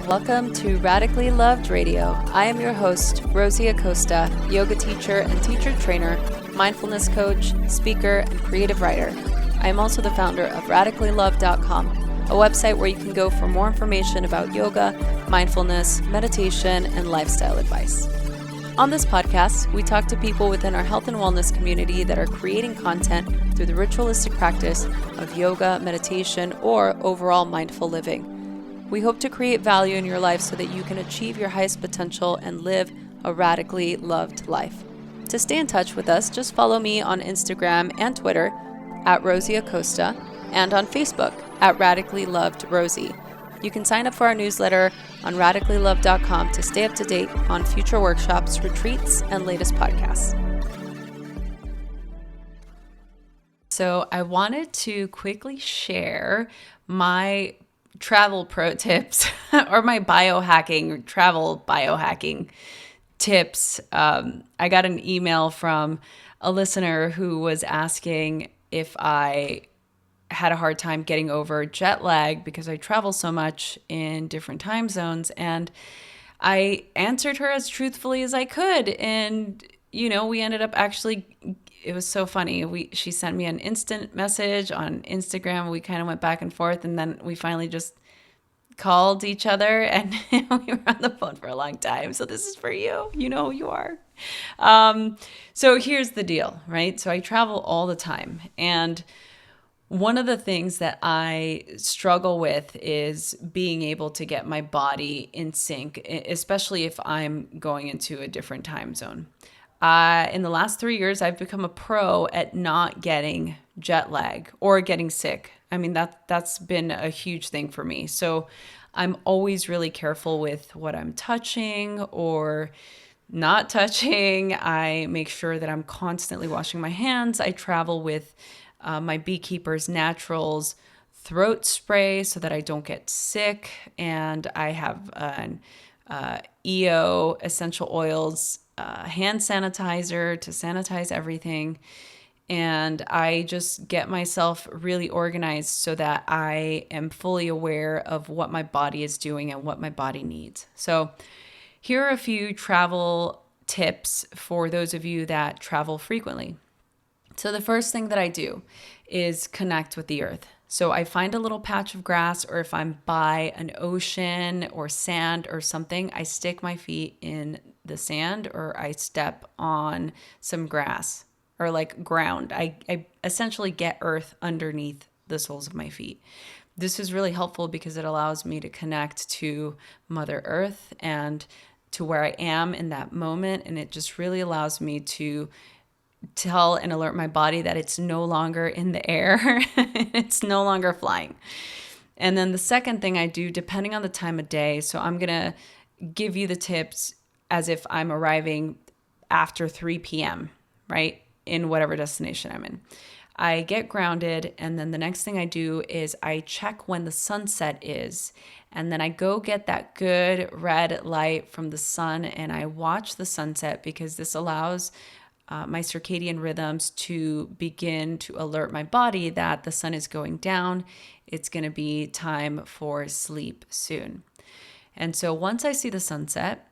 Welcome to Radically Loved Radio. I am your host, Rosie Acosta, yoga teacher and teacher trainer, mindfulness coach, speaker, and creative writer. I am also the founder of radicallylove.com, a website where you can go for more information about yoga, mindfulness, meditation, and lifestyle advice. On this podcast, we talk to people within our health and wellness community that are creating content through the ritualistic practice of yoga, meditation, or overall mindful living. We hope to create value in your life so that you can achieve your highest potential and live a radically loved life. To stay in touch with us, just follow me on Instagram and Twitter at Rosie Acosta and on Facebook at Radically Loved Rosie. You can sign up for our newsletter on radicallylove.com to stay up to date on future workshops, retreats, and latest podcasts. So I wanted to quickly share my travel pro tips or my travel biohacking tips. I got an email from a listener who was asking if I had a hard time getting over jet lag because I travel so much in different time zones. And I answered her as truthfully as I could. And, we ended up it was so funny. She sent me an instant message on Instagram. We kind of went back and forth, and then we finally just called each other, and we were on the phone for a long time. So this is for you. You know who you are. So here's the deal, right? So I travel all the time, and one of the things that I struggle with is being able to get my body in sync, especially if I'm going into a different time zone. In the last 3 years, I've become a pro at not getting jet lag or getting sick. I mean, that's been a huge thing for me. So I'm always really careful with what I'm touching or not touching. I make sure that I'm constantly washing my hands. I travel with my Beekeeper's Naturals throat spray so that I don't get sick. And I have an EO essential oils hand sanitizer to sanitize everything. And I just get myself really organized so that I am fully aware of what my body is doing and what my body needs. So here are a few travel tips for those of you that travel frequently. So the first thing that I do is connect with the earth. So I find a little patch of grass, or if I'm by an ocean or sand or something, I stick my feet in the sand or I step on some grass or like ground. I essentially get earth underneath the soles of my feet. This is really helpful because it allows me to connect to Mother Earth and to where I am in that moment. And it just really allows me to tell and alert my body that it's no longer in the air. It's no longer flying. And then the second thing I do, depending on the time of day, so I'm going to give you the tips as if I'm arriving after 3 p.m., right, in whatever destination I'm in. I get grounded, and then the next thing I do is I check when the sunset is, and then I go get that good red light from the sun, and I watch the sunset because this allows my circadian rhythms to begin to alert my body that the sun is going down. It's going to be time for sleep soon. And so once I see the sunset,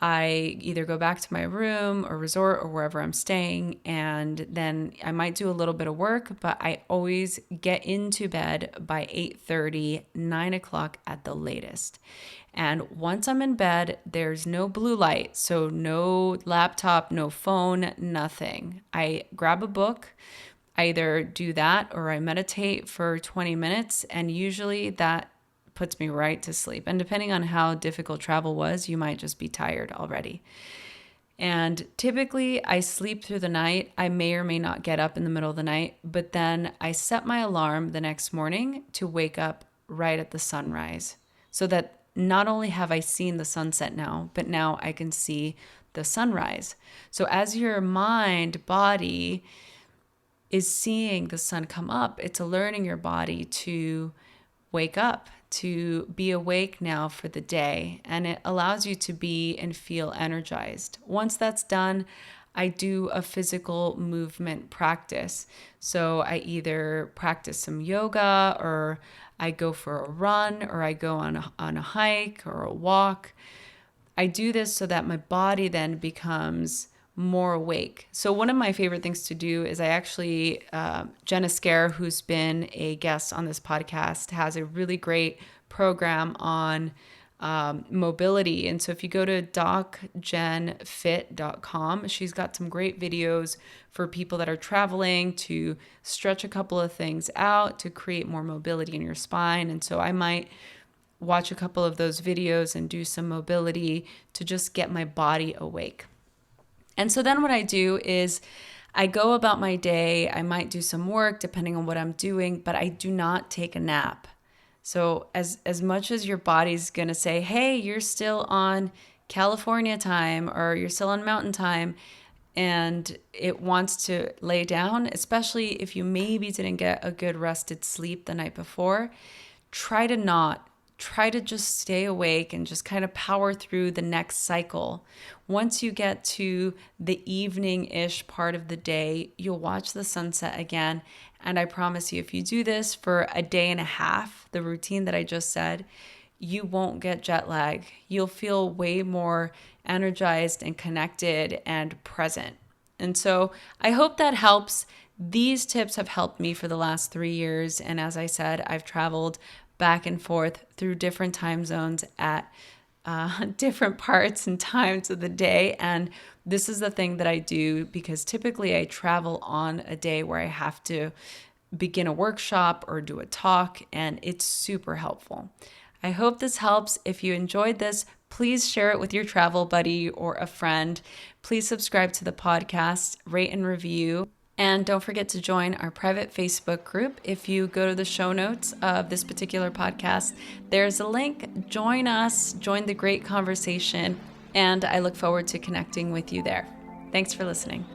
I either go back to my room or resort or wherever I'm staying, and then I might do a little bit of work, but I always get into bed by 8:30, 9 o'clock at the latest. And once I'm in bed, there's no blue light, so no laptop, no phone, nothing. I grab a book, I either do that or I meditate for 20 minutes, and usually that puts me right to sleep. And depending on how difficult travel was, you might just be tired already. And typically I sleep through the night. I may or may not get up in the middle of the night, but then I set my alarm the next morning to wake up right at the sunrise so that not only have I seen the sunset now, but now I can see the sunrise. So as your mind, body is seeing the sun come up, it's alerting your body to wake up, to be awake now for the day, and it allows you to be and feel energized. Once that's done, I do a physical movement practice. So I either practice some yoga, or I go for a run, or I go on a hike or a walk. I do this so that my body then becomes more awake. So one of my favorite things to do is I actually, Jenna Scare, who's been a guest on this podcast, has a really great program on mobility. And so if you go to docgenfit.com, she's got some great videos for people that are traveling to stretch a couple of things out to create more mobility in your spine. And so I might watch a couple of those videos and do some mobility to just get my body awake. And so then what I do is I go about my day. I might do some work depending on what I'm doing, but I do not take a nap. So as much as your body's going to say, hey, you're still on California time, or you're still on mountain time, and it wants to lay down, especially if you maybe didn't get a good rested sleep the night before, try to just stay awake and just kind of power through the next cycle. Once you get to the evening-ish part of the day, you'll watch the sunset again. And I promise you, if you do this for a day and a half, the routine that I just said, you won't get jet lag. You'll feel way more energized and connected and present. And so I hope that helps. These tips have helped me for the last 3 years. And as I said, I've traveled back and forth through different time zones at different parts and times of the day. And this is the thing that I do because typically I travel on a day where I have to begin a workshop or do a talk, and it's super helpful. I hope this helps. If you enjoyed this, please share it with your travel buddy or a friend. Please subscribe to the podcast, rate and review. And don't forget to join our private Facebook group. If you go to the show notes of this particular podcast, there's a link. Join us, join the great conversation, and I look forward to connecting with you there. Thanks for listening.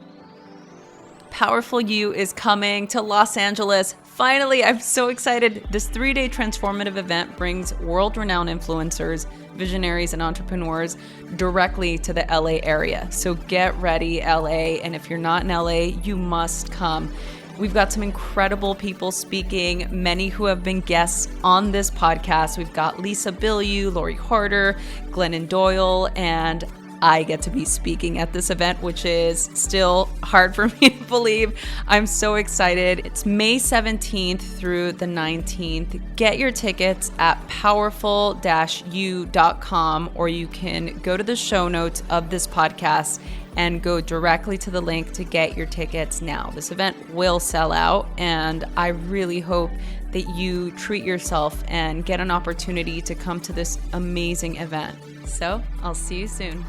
Powerful You is coming to Los Angeles. Finally, I'm so excited. This 3-day transformative event brings world-renowned influencers, visionaries, and entrepreneurs directly to the LA area. So get ready, LA. And if you're not in LA, you must come. We've got some incredible people speaking, many who have been guests on this podcast. We've got Lisa Bilyeu, Lori Harder, Glennon Doyle, and I get to be speaking at this event, which is still hard for me to believe. I'm so excited. It's May 17th through the 19th. Get your tickets at powerful-u.com, or you can go to the show notes of this podcast and go directly to the link to get your tickets now. This event will sell out, and I really hope that you treat yourself and get an opportunity to come to this amazing event. So I'll see you soon.